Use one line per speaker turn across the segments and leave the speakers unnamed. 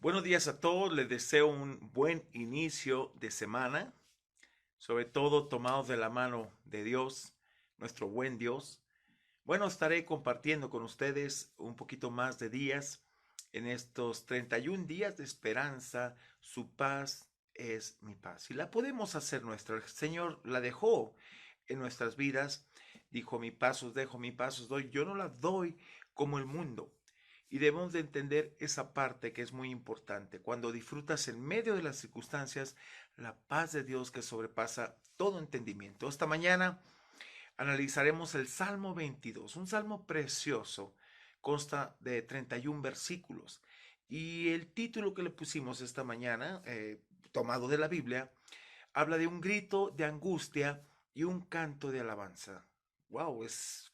Buenos días a todos, les deseo un buen inicio de semana, sobre todo tomados de la mano de Dios, nuestro buen Dios. Bueno, estaré compartiendo con ustedes un poquito más de días en estos 31 días de esperanza. Su paz es mi paz. Y la podemos hacer nuestra. El Señor la dejó en nuestras vidas. Dijo, mi paz os dejo, mi paz os doy. Yo no la doy como el mundo. Y debemos de entender esa parte que es muy importante. Cuando disfrutas en medio de las circunstancias, la paz de Dios que sobrepasa todo entendimiento. Esta mañana analizaremos el Salmo 22, un salmo precioso, consta de 31 versículos. Y el título que le pusimos esta mañana, tomado de la Biblia, habla de un grito de angustia y un canto de alabanza. Wow, es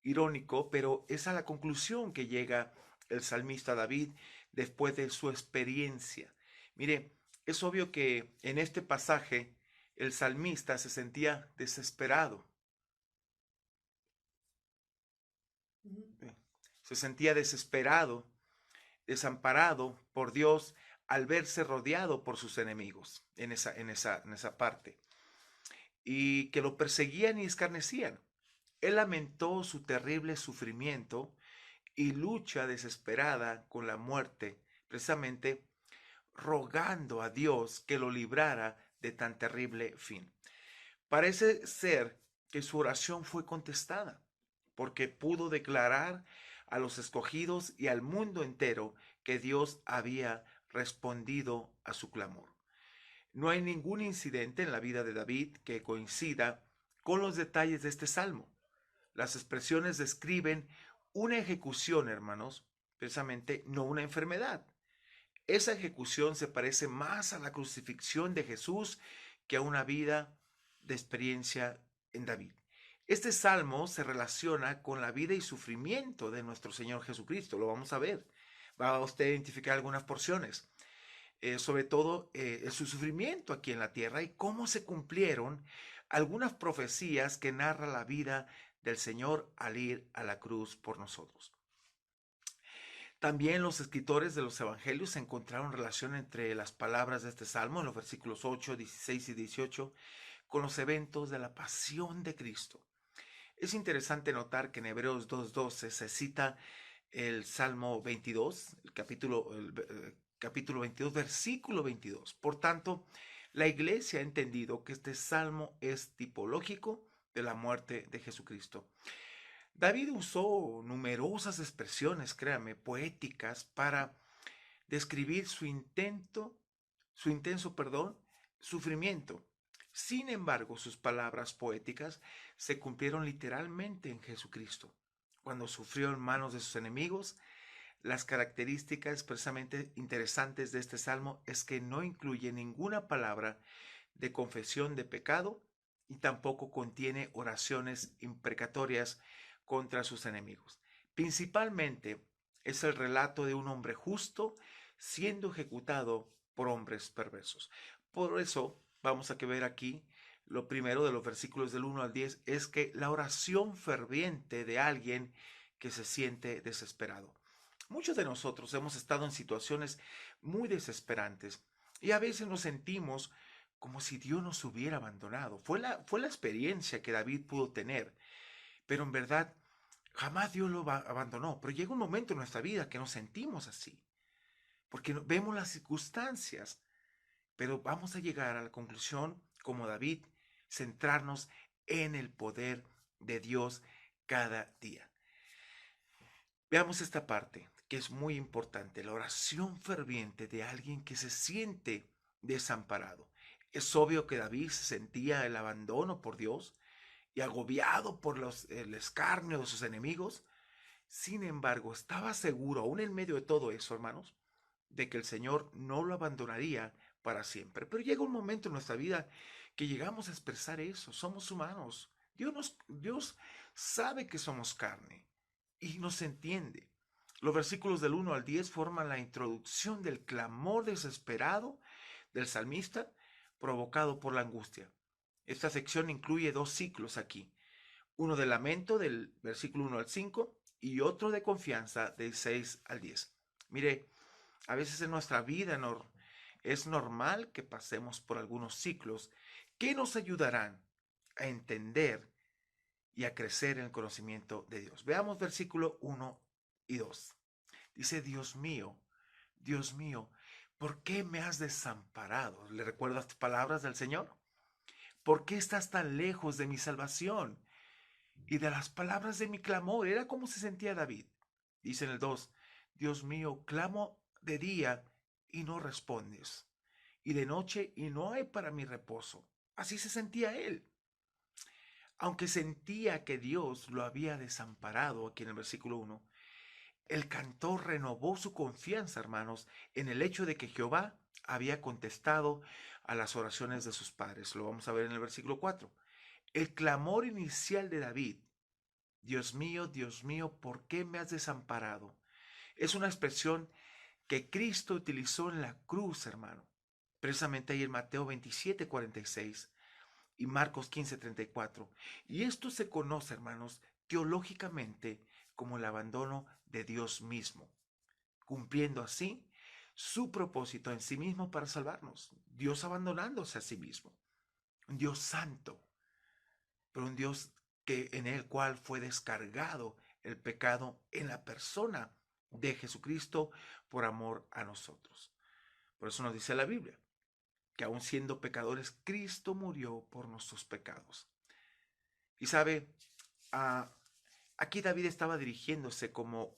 irónico, pero es a la conclusión que llega el salmista David después de su experiencia. Mire, es obvio que en este pasaje el salmista se sentía desesperado. Se sentía desesperado, desamparado por Dios al verse rodeado por sus enemigos en esa parte, y que lo perseguían y escarnecían. Él lamentó su terrible sufrimiento y lucha desesperada con la muerte, precisamente rogando a Dios que lo librara de tan terrible fin. Parece ser que su oración fue contestada, porque pudo declarar a los escogidos y al mundo entero que Dios había respondido a su clamor. No hay ningún incidente en la vida de David que coincida con los detalles de este salmo. Las expresiones describen una ejecución, hermanos, precisamente no una enfermedad. Esa ejecución se parece más a la crucifixión de Jesús que a una vida de experiencia en David. Este salmo se relaciona con la vida y sufrimiento de nuestro Señor Jesucristo, lo vamos a ver. Va a usted identificar algunas porciones, sobre todo su sufrimiento aquí en la tierra y cómo se cumplieron algunas profecías que narra la vida del Señor al ir a la cruz por nosotros. También los escritores de los evangelios encontraron relación entre las palabras de este salmo en los versículos 8, 16 y 18 con los eventos de la pasión de Cristo. Es interesante notar que en Hebreos 2:12 se cita el Salmo 22, capítulo 22, versículo 22. Por tanto, la iglesia ha entendido que este salmo es tipológico de la muerte de Jesucristo. David usó numerosas expresiones, créame, poéticas para describir su intenso, sufrimiento. Sin embargo, sus palabras poéticas se cumplieron literalmente en Jesucristo. Cuando sufrió en manos de sus enemigos, las características precisamente interesantes de este salmo es que no incluye ninguna palabra de confesión de pecado y tampoco contiene oraciones imprecatorias contra sus enemigos. Principalmente es el relato de un hombre justo siendo ejecutado por hombres perversos. Por eso vamos a ver aquí lo primero de los versículos del 1 al 10 es que la oración ferviente de alguien que se siente desesperado. Muchos de nosotros hemos estado en situaciones muy desesperantes y a veces nos sentimos como si Dios nos hubiera abandonado. Fue la experiencia que David pudo tener, pero en verdad jamás Dios lo abandonó. Pero llega un momento en nuestra vida que nos sentimos así, porque vemos las circunstancias, pero vamos a llegar a la conclusión, como David, centrarnos en el poder de Dios cada día. Veamos esta parte, que es muy importante, la oración ferviente de alguien que se siente desamparado. Es obvio que David se sentía el abandono por Dios y agobiado por el escarnio de sus enemigos. Sin embargo, estaba seguro, aún en medio de todo eso, hermanos, de que el Señor no lo abandonaría para siempre. Pero llega un momento en nuestra vida que llegamos a expresar eso. Somos humanos. Dios sabe que somos carne y nos entiende. Los versículos del 1 al 10 forman la introducción del clamor desesperado del salmista provocado por la angustia. Esta sección incluye dos ciclos aquí, uno de lamento del versículo 1 al 5 y otro de confianza del 6 al 10. Mire, A veces en nuestra vida es normal que pasemos por algunos ciclos que nos ayudarán a entender y a crecer en el conocimiento de Dios. Veamos versículo 1 y 2. Dice, Dios mío, ¿por qué me has desamparado? ¿Le recuerdas las palabras del Señor? ¿Por qué estás tan lejos de mi salvación y de las palabras de mi clamor? Era como se sentía David. Dice en el 2, Dios mío, clamo de día y no respondes, y de noche y no hay para mi reposo. Así se sentía él. Aunque sentía que Dios lo había desamparado, aquí en el versículo 1, el cantor renovó su confianza, hermanos, en el hecho de que Jehová había contestado a las oraciones de sus padres. Lo vamos a ver en el versículo 4. El clamor inicial de David, Dios mío, ¿por qué me has desamparado? Es una expresión que Cristo utilizó en la cruz, hermano. Precisamente ahí en Mateo 27:46 y Marcos 15:34. Y esto se conoce, hermanos, teológicamente como el abandono de Dios mismo, cumpliendo así su propósito en sí mismo para salvarnos. Dios abandonándose a sí mismo. Un Dios santo, pero un Dios en el cual fue descargado el pecado en la persona de Jesucristo por amor a nosotros. Por eso nos dice la Biblia que aun siendo pecadores, Cristo murió por nuestros pecados. Y sabe, ah, aquí David estaba dirigiéndose como,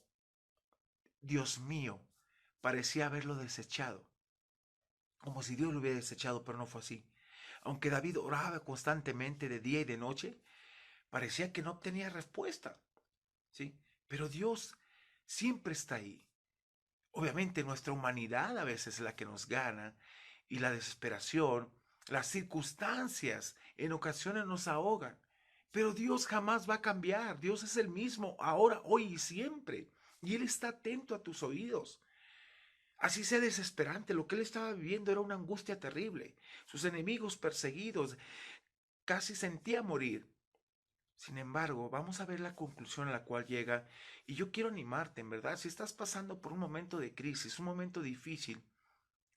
Dios mío, parecía haberlo desechado, como si Dios lo hubiera desechado, pero no fue así. Aunque David oraba constantemente de día y de noche, parecía que no obtenía respuesta, ¿sí? Pero Dios siempre está ahí. Obviamente nuestra humanidad a veces es la que nos gana y la desesperación, las circunstancias en ocasiones nos ahogan. Pero Dios jamás va a cambiar. Dios es el mismo ahora, hoy y siempre. Y Él está atento a tus oídos. Así sea desesperante, lo que Él estaba viviendo era una angustia terrible. Sus enemigos perseguidos, casi sentía morir. Sin embargo, vamos a ver la conclusión a la cual llega y yo quiero animarte, en verdad, si estás pasando por un momento de crisis, un momento difícil,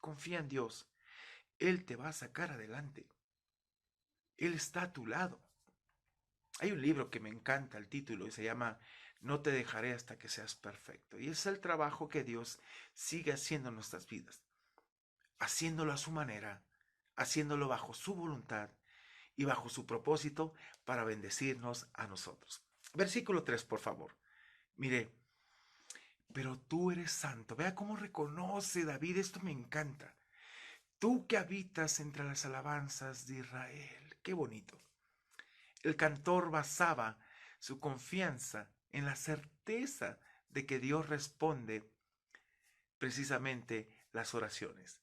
confía en Dios. Él te va a sacar adelante. Él está a tu lado. Hay un libro que me encanta el título y se llama No te dejaré hasta que seas perfecto. Y es el trabajo que Dios sigue haciendo en nuestras vidas, haciéndolo a su manera, haciéndolo bajo su voluntad y bajo su propósito para bendecirnos a nosotros. Versículo 3, por favor. Mire, pero tú eres santo. Vea cómo reconoce David, esto me encanta. Tú que habitas entre las alabanzas de Israel. Qué bonito. El cantor basaba su confianza en la certeza de que Dios responde precisamente las oraciones.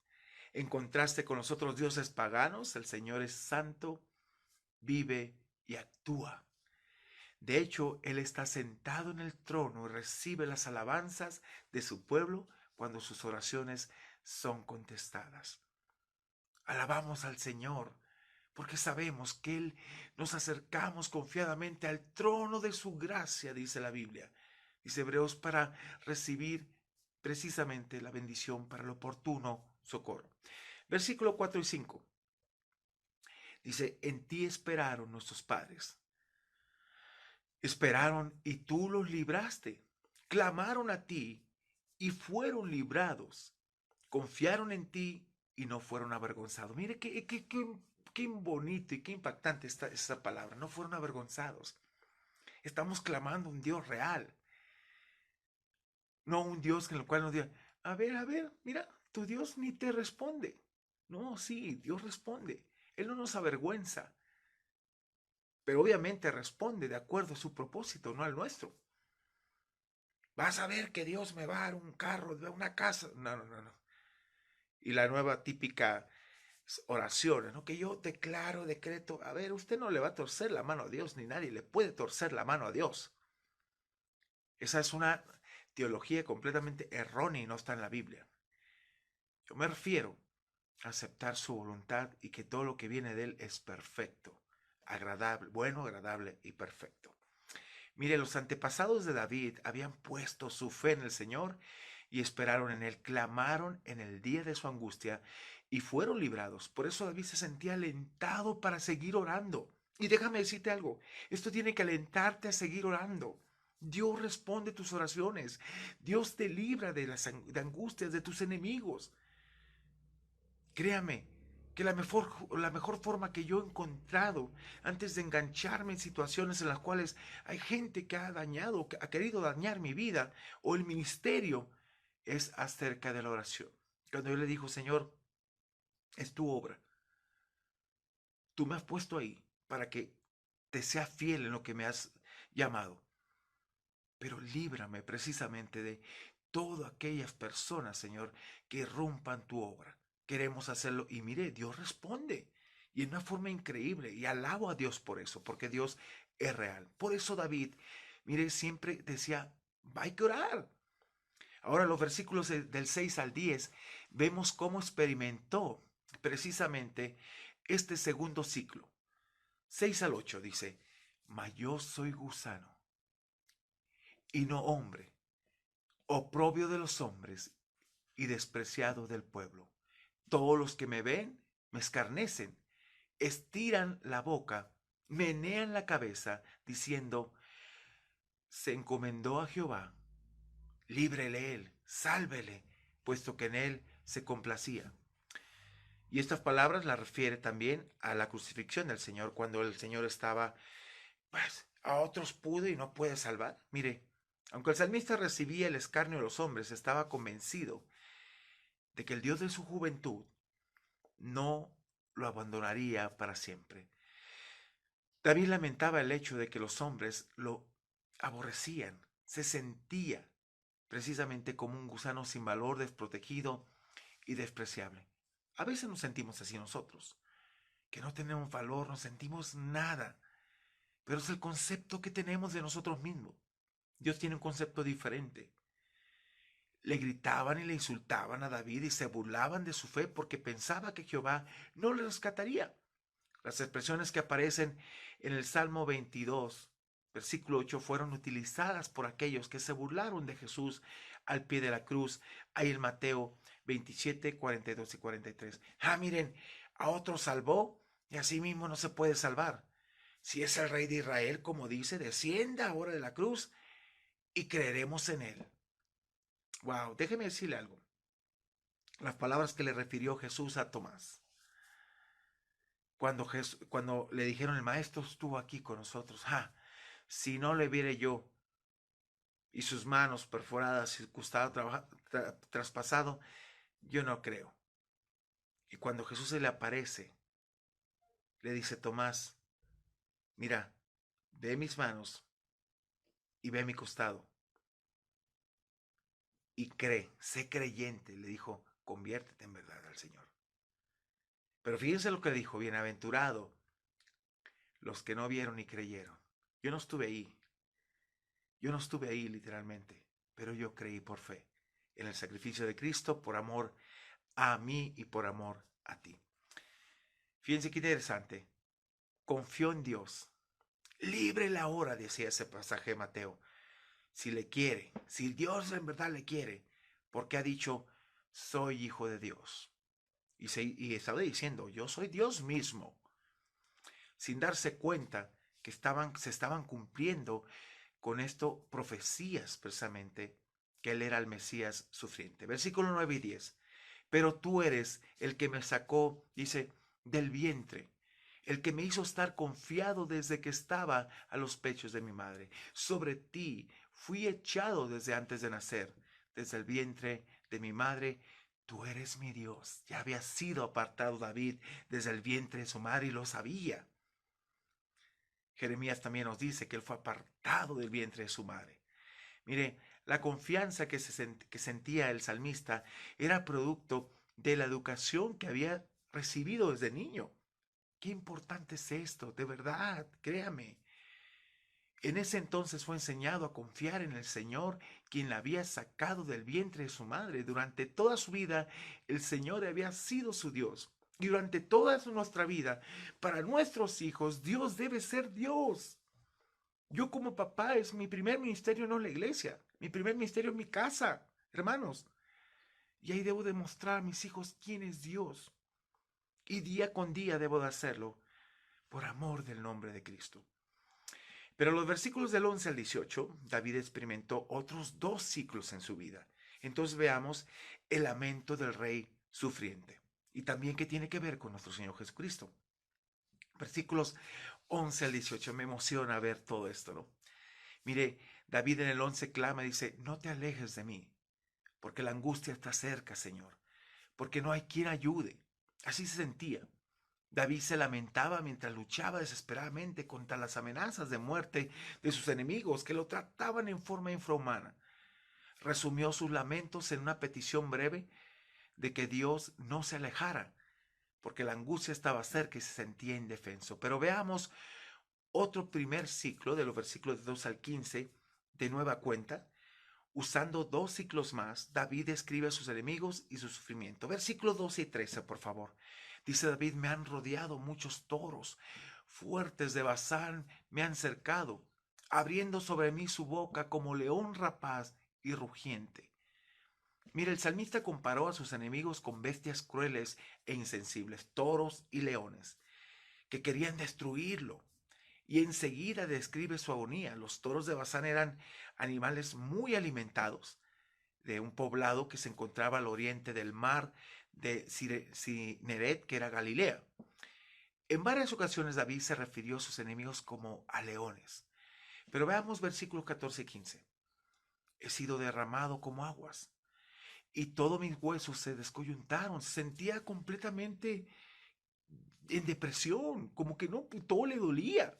En contraste con los otros dioses paganos, el Señor es santo, vive y actúa. De hecho, Él está sentado en el trono y recibe las alabanzas de su pueblo cuando sus oraciones son contestadas. Alabamos al Señor porque sabemos que Él nos acercamos confiadamente al trono de su gracia, dice la Biblia. Dice Hebreos, para recibir precisamente la bendición para el oportuno socorro. Versículo 4 y 5. Dice, en ti esperaron nuestros padres. Esperaron y tú los libraste. Clamaron a ti y fueron librados. Confiaron en ti y no fueron avergonzados. Mire qué bonito y qué impactante está esa palabra. No fueron avergonzados. Estamos clamando a un Dios real. No un Dios en el cual nos diga, a ver, mira, tu Dios ni te responde. No, sí, Dios responde. Él no nos avergüenza. Pero obviamente responde de acuerdo a su propósito, no al nuestro. Vas a ver que Dios me va a dar un carro, una casa. No. Y la nueva típica oración, ¿no? Que yo declaro, decreto. A ver, usted no le va a torcer la mano a Dios, ni nadie le puede torcer la mano a Dios. Esa es una teología completamente errónea y no está en la Biblia. Yo me refiero a aceptar su voluntad y que todo lo que viene de Él es perfecto, agradable, bueno, agradable y perfecto. Mire, los antepasados de David habían puesto su fe en el Señor y esperaron en él, clamaron en el día de su angustia y fueron librados. Por eso David se sentía alentado para seguir orando. Y déjame decirte algo, esto tiene que alentarte a seguir orando. Dios responde tus oraciones. Dios te libra de las angustias de tus enemigos. Créame que la mejor forma que yo he encontrado antes de engancharme en situaciones en las cuales hay gente que ha dañado, que ha querido dañar mi vida o el ministerio, es acerca de la oración. Cuando yo le digo, Señor, es tu obra. Tú me has puesto ahí para que te sea fiel en lo que me has llamado. Pero líbrame precisamente de todas aquellas personas, Señor, que rompan tu obra. Queremos hacerlo y mire, Dios responde y en una forma increíble y alabo a Dios por eso, porque Dios es real. Por eso David, mire, siempre decía, hay que orar. Ahora los versículos del 6 al 10 vemos cómo experimentó precisamente este segundo ciclo. 6 al 8 dice, mas yo soy gusano y no hombre, oprobio de los hombres y despreciado del pueblo. Todos los que me ven me escarnecen, estiran la boca, menean la cabeza, diciendo, se encomendó a Jehová, líbrele él, sálvele, puesto que en él se complacía. Y estas palabras las refiere también a la crucifixión del Señor, cuando el Señor estaba, pues, a otros pudo y no puede salvar. Mire, aunque el salmista recibía el escarnio de los hombres, estaba convencido de que el Dios de su juventud no lo abandonaría para siempre. David lamentaba el hecho de que los hombres lo aborrecían, se sentía precisamente como un gusano sin valor, desprotegido y despreciable. A veces nos sentimos así nosotros, que no tenemos valor, no sentimos nada, pero es el concepto que tenemos de nosotros mismos. Dios tiene un concepto diferente. Le gritaban y le insultaban a David y se burlaban de su fe porque pensaba que Jehová no le rescataría. Las expresiones que aparecen en el Salmo 22, versículo 8, fueron utilizadas por aquellos que se burlaron de Jesús al pie de la cruz. Ahí en Mateo 27, 42 y 43. Miren, a otro salvó y a sí mismo no se puede salvar. Si es el rey de Israel, como dice, descienda ahora de la cruz y creeremos en él. Wow, déjeme decirle algo. Las palabras que le refirió Jesús a Tomás. Cuando le dijeron, el maestro estuvo aquí con nosotros. Si no le viere yo y sus manos perforadas y costado traspasado, yo no creo. Y cuando Jesús se le aparece, le dice, Tomás, mira, ve mis manos y ve mi costado. Y cree, sé creyente, le dijo, conviértete en verdad al Señor. Pero fíjense lo que dijo, bienaventurado los que no vieron ni creyeron. Yo no estuve ahí literalmente, pero yo creí por fe en el sacrificio de Cristo, por amor a mí y por amor a ti. Fíjense qué interesante, confió en Dios. Libre la hora, decía ese pasaje de Mateo, si le quiere, si Dios en verdad le quiere, porque ha dicho, soy hijo de Dios. Y estaba diciendo, yo soy Dios mismo, sin darse cuenta que se estaban cumpliendo con esto profecías precisamente que él era el Mesías sufriente. Versículo 9 y 10. Pero tú eres el que me sacó, dice, del vientre, el que me hizo estar confiado desde que estaba a los pechos de mi madre. Sobre ti fui echado desde antes de nacer, desde el vientre de mi madre. Tú eres mi Dios. Ya había sido apartado David desde el vientre de su madre y lo sabía. Jeremías también nos dice que él fue apartado del vientre de su madre. Mire, la confianza que sentía el salmista era producto de la educación que había recibido desde niño. Qué importante es esto, de verdad, créame. En ese entonces fue enseñado a confiar en el Señor, quien la había sacado del vientre de su madre. Durante toda su vida, el Señor había sido su Dios. Y durante toda nuestra vida, para nuestros hijos, Dios debe ser Dios. Yo como papá, es mi primer ministerio no es la iglesia. Mi primer ministerio es mi casa. hermanos. Y ahí debo demostrar a mis hijos quién es Dios. Y día con día debo de hacerlo por amor del nombre de Cristo. Pero en los versículos del 11 al 18, David experimentó otros dos ciclos en su vida. Entonces veamos el lamento del rey sufriente. Y también que tiene que ver con nuestro Señor Jesucristo. Versículos 11 al 18, me emociona ver todo esto, ¿no? Mire, David en el 11 clama y dice, no te alejes de mí, porque la angustia está cerca, Señor, porque no hay quien ayude. Así se sentía. David se lamentaba mientras luchaba desesperadamente contra las amenazas de muerte de sus enemigos que lo trataban en forma infrahumana. Resumió sus lamentos en una petición breve de que Dios no se alejara, porque la angustia estaba cerca y se sentía indefenso. Pero veamos otro primer ciclo de los versículos 2 al 15 de nueva cuenta. Usando dos ciclos más, David describe a sus enemigos y su sufrimiento. Versículos 12 y 13, por favor. Dice David, me han rodeado muchos toros, fuertes de Basán me han cercado, abriendo sobre mí su boca como león rapaz y rugiente. Mira, el salmista comparó a sus enemigos con bestias crueles e insensibles, toros y leones, que querían destruirlo. Y enseguida describe su agonía. Los toros de Basán eran animales muy alimentados, de un poblado que se encontraba al oriente del mar de Cineret, que era Galilea. En varias ocasiones David se refirió a sus enemigos como a leones. Pero veamos versículos 14 y 15. He sido derramado como aguas y todos mis huesos se descoyuntaron. Se sentía completamente en depresión, como que no, todo le dolía.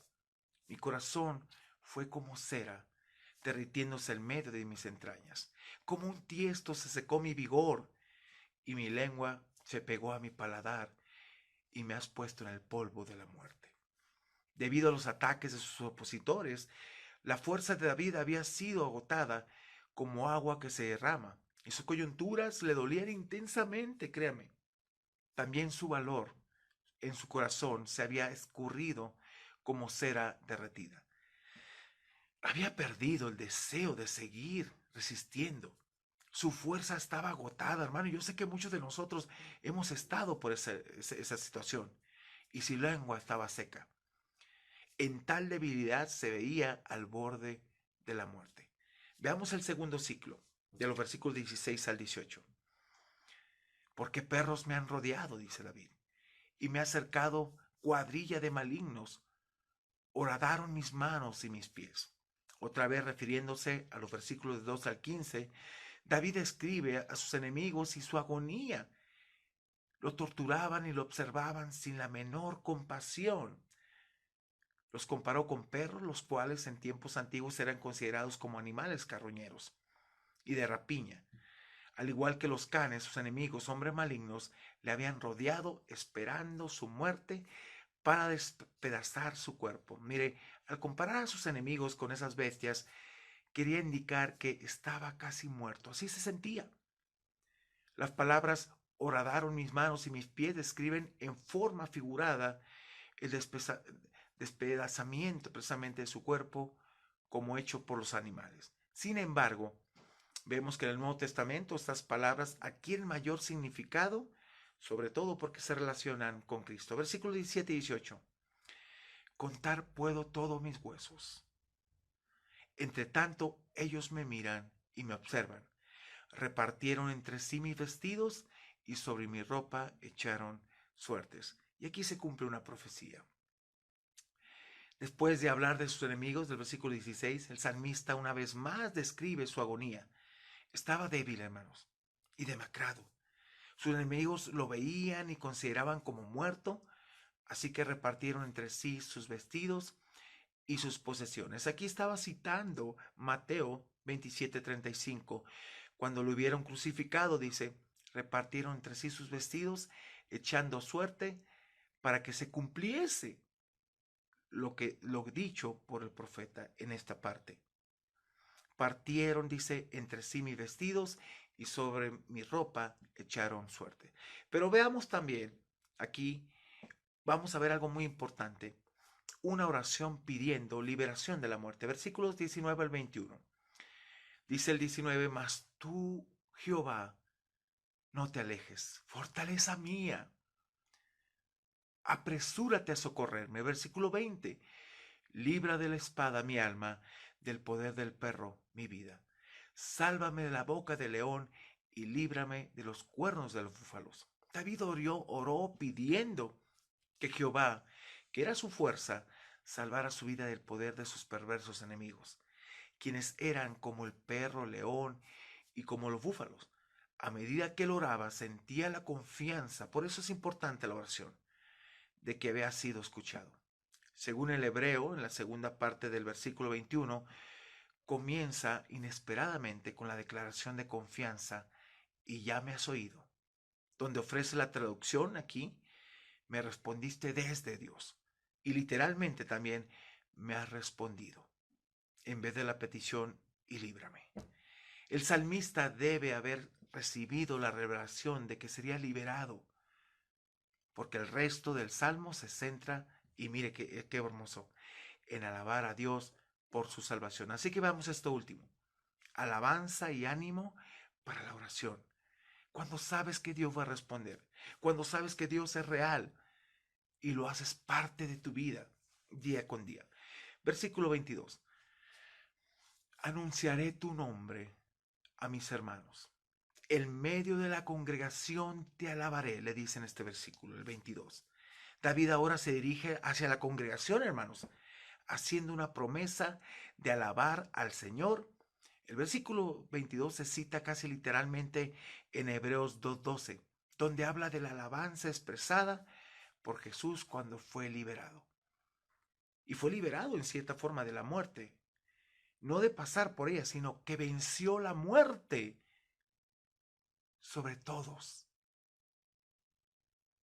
Mi corazón fue como cera, derritiéndose en medio de mis entrañas. Como un tiesto se secó mi vigor y mi lengua se pegó a mi paladar y me has puesto en el polvo de la muerte. Debido a los ataques de sus opositores, la fuerza de David había sido agotada como agua que se derrama y sus coyunturas le dolían intensamente, créame. También su valor en su corazón se había escurrido como cera derretida. Había perdido el deseo de seguir resistiendo. Su fuerza estaba agotada, hermano. Yo sé que muchos de nosotros hemos estado por esa situación. Y su lengua estaba seca. En tal debilidad se veía al borde de la muerte. Veamos el segundo ciclo, de los versículos 16 al 18. Porque perros me han rodeado, dice David, y me ha cercado cuadrilla de malignos. Horadaron mis manos y mis pies. Otra vez refiriéndose a los versículos de 2 al 15, David escribe a sus enemigos y su agonía. Lo torturaban y lo observaban sin la menor compasión. Los comparó con perros, los cuales en tiempos antiguos eran considerados como animales carroñeros y de rapiña. Al igual que los canes, sus enemigos, hombres malignos, le habían rodeado esperando su muerte para despedazar su cuerpo. Mire, al comparar a sus enemigos con esas bestias, quería indicar que estaba casi muerto. Así se sentía. Las palabras horadaron mis manos y mis pies describen en forma figurada el despedazamiento precisamente de su cuerpo como hecho por los animales. Sin embargo, vemos que en el Nuevo Testamento estas palabras adquieren mayor significado, sobre todo porque se relacionan con Cristo. Versículos 17 y 18. Contar puedo todos mis huesos. Entre tanto, ellos me miran y me observan. Repartieron entre sí mis vestidos y sobre mi ropa echaron suertes. Y aquí se cumple una profecía. Después de hablar de sus enemigos, del versículo 16, el salmista una vez más describe su agonía. Estaba débil, hermanos, y demacrado. Sus enemigos lo veían y consideraban como muerto, así que repartieron entre sí sus vestidos y sus posesiones. Aquí estaba citando Mateo 27:35. Cuando lo hubieron crucificado, dice, repartieron entre sí sus vestidos, echando suerte para que se cumpliese lo dicho por el profeta en esta parte. Partieron, dice, entre sí mis vestidos y sobre mi ropa echaron suerte. Pero veamos también aquí, vamos a ver algo muy importante, una oración pidiendo liberación de la muerte. Versículos 19 al 21. Dice el 19, mas tú, Jehová, no te alejes, fortaleza mía. Apresúrate a socorrerme. Versículo 20. Libra de la espada mi alma, del poder del perro mi vida. Sálvame de la boca del león y líbrame de los cuernos de los búfalos. David oró pidiendo que Jehová, que era su fuerza, salvara su vida del poder de sus perversos enemigos, quienes eran como el perro, león y como los búfalos. A medida que él oraba, sentía la confianza, por eso es importante la oración, de que había sido escuchado. Según el hebreo, en la segunda parte del versículo 21, comienza inesperadamente con la declaración de confianza, y ya me has oído, donde ofrece la traducción aquí, me respondiste desde Dios. Y literalmente también me has respondido, en vez de la petición, y líbrame. El salmista debe haber recibido la revelación de que sería liberado, porque el resto del salmo se centra, y mire qué hermoso, en alabar a Dios por su salvación. Así que vamos a esto último, alabanza y ánimo para la oración. Cuando sabes que Dios va a responder, cuando sabes que Dios es real y lo haces parte de tu vida día con día. Versículo 22. Anunciaré tu nombre a mis hermanos. En medio de la congregación te alabaré, le dice en este versículo, el 22. David ahora se dirige hacia la congregación, hermanos, haciendo una promesa de alabar al Señor. El versículo 22 se cita casi literalmente en Hebreos 2:12, donde habla de la alabanza expresada por Jesús cuando fue liberado. Y fue liberado en cierta forma de la muerte, no de pasar por ella, sino que venció la muerte sobre todos.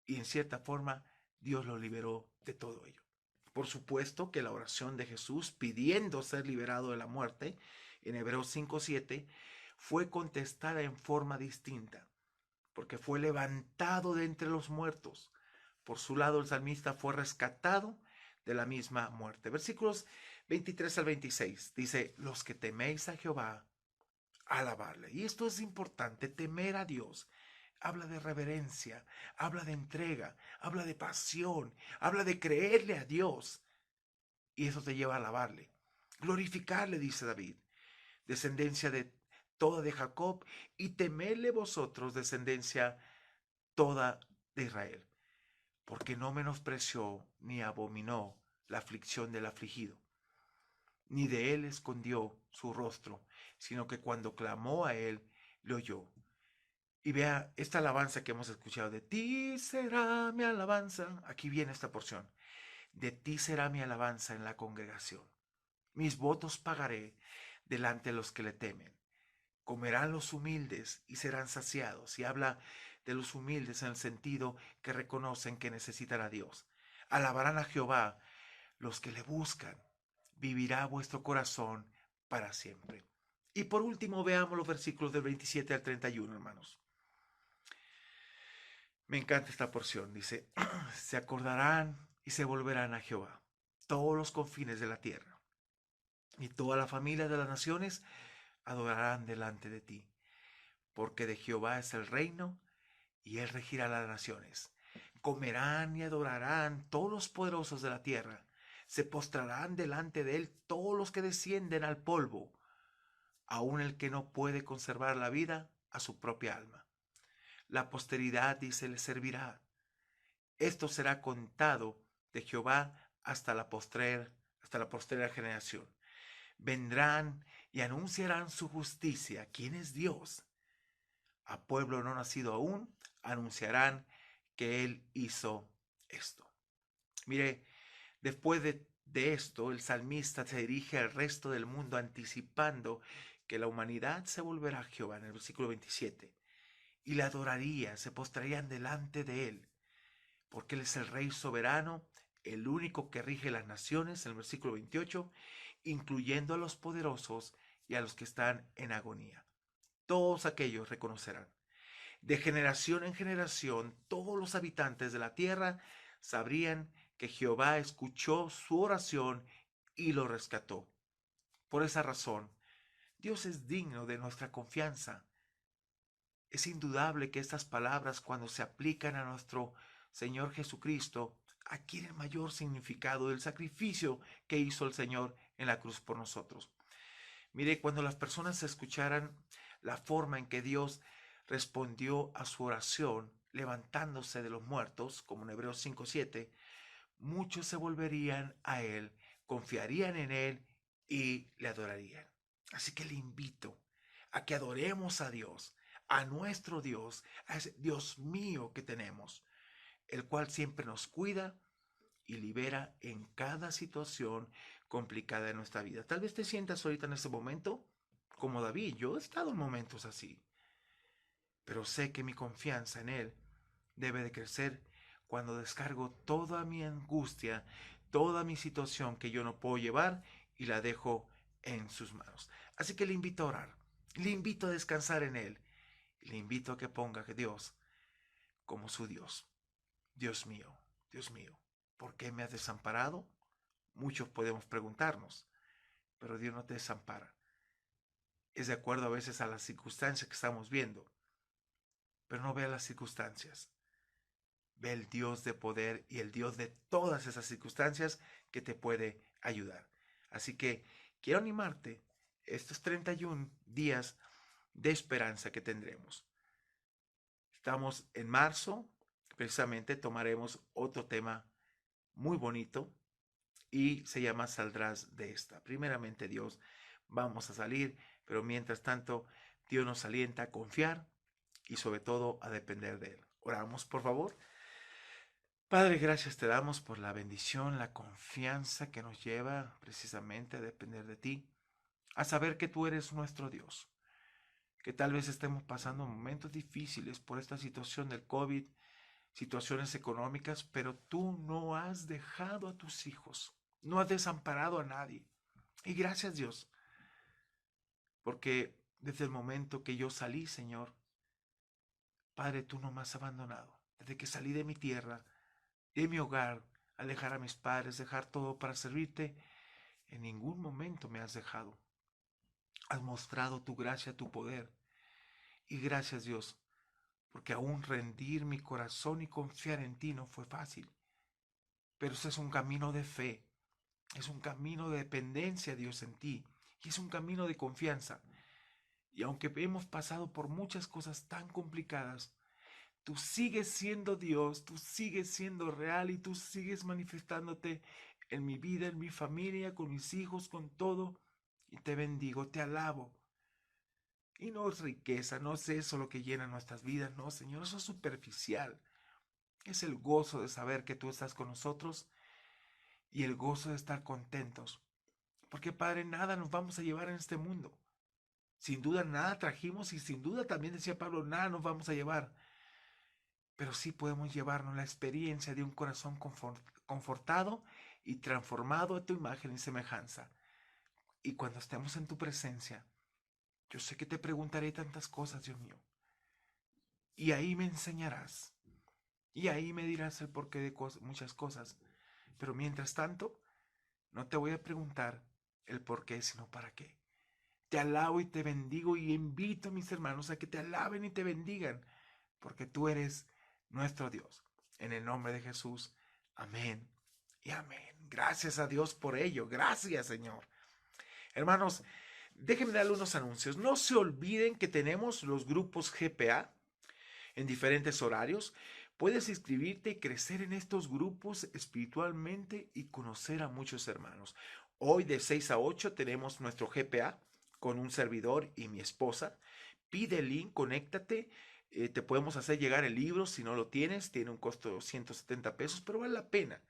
Y en cierta forma Dios lo liberó de todo ello. Por supuesto que la oración de Jesús pidiendo ser liberado de la muerte, en Hebreos 5:7, fue contestada en forma distinta, porque fue levantado de entre los muertos. Por su lado, el salmista fue rescatado de la misma muerte. Versículos 23 al 26 dice, los que teméis a Jehová, alabarle. Y esto es importante, temer a Dios. Habla de reverencia, habla de entrega, habla de pasión, habla de creerle a Dios. Y eso te lleva a alabarle. Glorificarle, dice David, descendencia de toda de Jacob, y temerle vosotros, descendencia toda de Israel, porque no menospreció ni abominó la aflicción del afligido, ni de él escondió su rostro, sino que cuando clamó a él, le oyó. Y vea esta alabanza que hemos escuchado, de ti será mi alabanza. Aquí viene esta porción. De ti será mi alabanza en la congregación. Mis votos pagaré delante de los que le temen. Comerán los humildes y serán saciados. Y habla de los humildes en el sentido que reconocen que necesitan a Dios. Alabarán a Jehová los que le buscan. Vivirá vuestro corazón para siempre. Y por último veamos los versículos del 27 al 31, hermanos. Me encanta esta porción. Dice, se acordarán y se volverán a Jehová todos los confines de la tierra, y toda la familia de las naciones adorarán delante de ti, porque de Jehová es el reino, y él regirá las naciones. Comerán y adorarán todos los poderosos de la tierra, se postrarán delante de él todos los que descienden al polvo, aun el que no puede conservar la vida a su propia alma. La posteridad, dice, le servirá. Esto será contado de Jehová hasta la postrera generación. Vendrán y anunciarán su justicia. ¿Quién es Dios? A pueblo no nacido aún, anunciarán que Él hizo esto. Mire, después de esto, el salmista se dirige al resto del mundo anticipando que la humanidad se volverá a Jehová en el versículo 27 y le adoraría, se postrarían delante de Él, porque Él es el Rey soberano, el único que rige las naciones, en el versículo 28, incluyendo a los poderosos y a los que están en agonía. Todos aquellos reconocerán. De generación en generación, todos los habitantes de la tierra sabrían que Jehová escuchó su oración y lo rescató. Por esa razón, Dios es digno de nuestra confianza. Es indudable que estas palabras, cuando se aplican a nuestro Señor Jesucristo, adquieren mayor significado del sacrificio que hizo el Señor en la cruz por nosotros. Mire, cuando las personas escucharan la forma en que Dios respondió a su oración, levantándose de los muertos, como en Hebreos 5:7, muchos se volverían a Él, confiarían en Él y le adorarían. Así que le invito a que adoremos a Dios, a nuestro Dios, a ese Dios mío que tenemos, el cual siempre nos cuida y libera en cada situación complicada de nuestra vida. Tal vez te sientas ahorita en este momento como David. Yo he estado en momentos así, pero sé que mi confianza en Él debe de crecer cuando descargo toda mi angustia, toda mi situación que yo no puedo llevar y la dejo en sus manos. Así que le invito a orar, le invito a descansar en Él, le invito a que ponga a Dios como su Dios. Dios mío, ¿por qué me has desamparado? Muchos podemos preguntarnos, pero Dios no te desampara. Es de acuerdo a veces a las circunstancias que estamos viendo, pero no vea las circunstancias. Ve el Dios de poder y el Dios de todas esas circunstancias que te puede ayudar. Así que quiero animarte estos 31 días de esperanza que tendremos. Estamos en marzo, precisamente tomaremos otro tema muy bonito y se llama Saldrás de esta. Primeramente Dios, vamos a salir, pero mientras tanto Dios nos alienta a confiar y sobre todo a depender de Él. Oramos, por favor. Padre, gracias te damos por la bendición, la confianza que nos lleva precisamente a depender de ti, a saber que tú eres nuestro Dios, que tal vez estemos pasando momentos difíciles por esta situación del COVID, situaciones económicas, pero tú no has dejado a tus hijos, no has desamparado a nadie. Y gracias Dios, porque desde el momento que yo salí, Señor, Padre, tú no me has abandonado. Desde que salí de mi tierra, de mi hogar, al dejar a mis padres, dejar todo para servirte, en ningún momento me has dejado. Has mostrado tu gracia, tu poder. Y gracias Dios, porque aún rendir mi corazón y confiar en ti no fue fácil. Pero ese es un camino de fe, es un camino de dependencia, Dios, en ti. Y es un camino de confianza. Y aunque hemos pasado por muchas cosas tan complicadas, tú sigues siendo Dios, tú sigues siendo real y tú sigues manifestándote en mi vida, en mi familia, con mis hijos, con todo. Y te bendigo, te alabo. Y no es riqueza, no es eso lo que llena nuestras vidas, no, Señor, eso es superficial. Es el gozo de saber que tú estás con nosotros y el gozo de estar contentos. Porque, Padre, nada nos vamos a llevar en este mundo. Sin duda nada trajimos y sin duda también decía Pablo, nada nos vamos a llevar. Pero sí podemos llevarnos la experiencia de un corazón confortado y transformado a tu imagen y semejanza. Y cuando estemos en tu presencia, yo sé que te preguntaré tantas cosas, Dios mío. Y ahí me enseñarás. Y ahí me dirás el porqué de muchas cosas. Pero mientras tanto, no te voy a preguntar el por qué, sino para qué. Te alabo y te bendigo y invito a mis hermanos a que te alaben y te bendigan, porque tú eres nuestro Dios. En el nombre de Jesús, amén y amén. Gracias a Dios por ello. Gracias, Señor. Hermanos, déjenme darle unos anuncios. No se olviden que tenemos los grupos GPA en diferentes horarios. Puedes inscribirte y crecer en estos grupos espiritualmente y conocer a muchos hermanos. Hoy de 6 a 8 tenemos nuestro GPA con un servidor y mi esposa. Pide el link, conéctate. Te podemos hacer llegar el libro si no lo tienes. Tiene un costo de 170 pesos, pero vale la pena.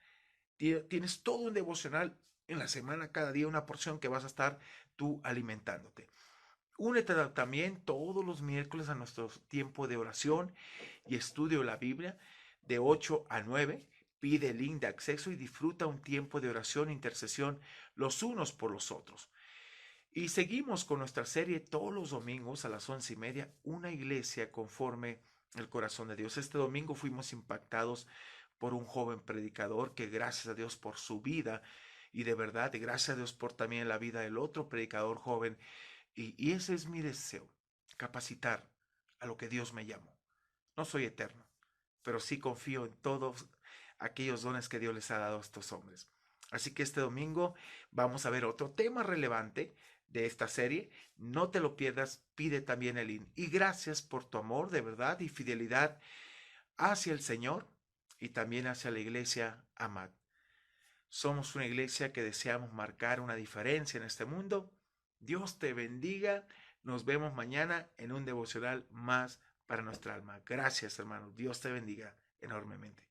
Tienes todo un devocional en la semana, cada día una porción que vas a estar tú alimentándote. Únete también todos los miércoles a nuestro tiempo de oración y estudio de la Biblia de 8 a 9. Pide el link de acceso y disfruta un tiempo de oración e intercesión los unos por los otros. Y seguimos con nuestra serie todos los domingos a las 11:30, una iglesia conforme el corazón de Dios. Este domingo fuimos impactados por un joven predicador que gracias a Dios por su vida y de verdad, y gracias a Dios por también la vida del otro predicador joven. Y ese es mi deseo, capacitar a lo que Dios me llamó. No soy eterno, pero sí confío en todos aquellos dones que Dios les ha dado a estos hombres. Así que este domingo vamos a ver otro tema relevante de esta serie. No te lo pierdas, pide también el link. Y gracias por tu amor de verdad y fidelidad hacia el Señor y también hacia la iglesia Amad. Somos una iglesia que deseamos marcar una diferencia en este mundo. Dios te bendiga. Nos vemos mañana en un devocional más para nuestra alma. Gracias, hermano. Dios te bendiga enormemente.